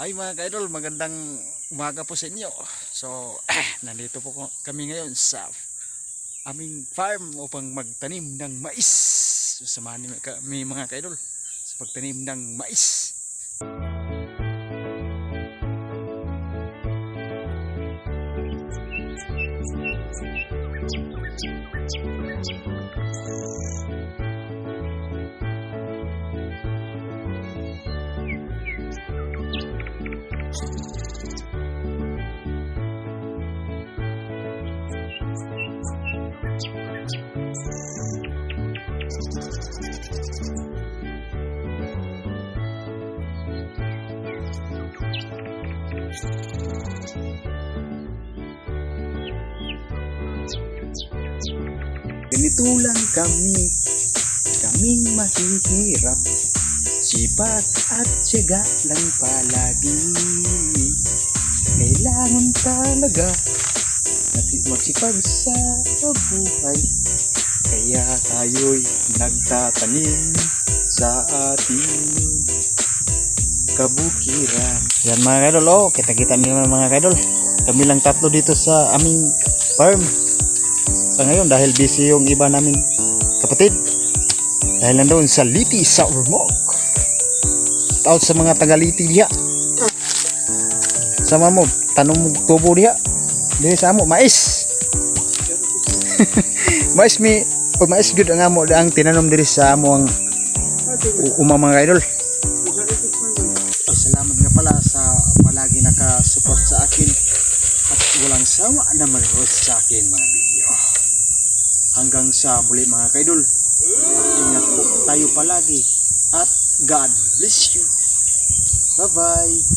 Ay mga ka-idol, magandang umaga po sa inyo. So, nandito po kami ngayon sa aming farm upang magtanim ng mais. So, samahan niyo kami mga ka-idol sa pagtanim ng mais. Ganito lang kaming mahihirap, sipag at tiyaga lang palagi. Kailangan talaga natin magsipag sa buhay, kaya tayo'y nagtatanim sa ating kabukiran. Yan mga ka-idol, oh, kita-kita niyo mga ka-idol. Kami lang tatlo dito sa aming farm. Sa ngayon dahil busy yung iba namin kapatid dahil nandoon sa Liti sa Ormoc. Out sa mga taga Liti diha. Sama mo tanong mo tubo diha. Dili sa amo mais. Mais mais good ang amo ang tinanom diri sa amo ang mga idol. Salamat nga pala sa palagi naka-support sa akin at walang sawa na manood sa akin mga video. Hanggang sa muli mga kaidol, ingat po tayo palagi at God bless you. Bye bye.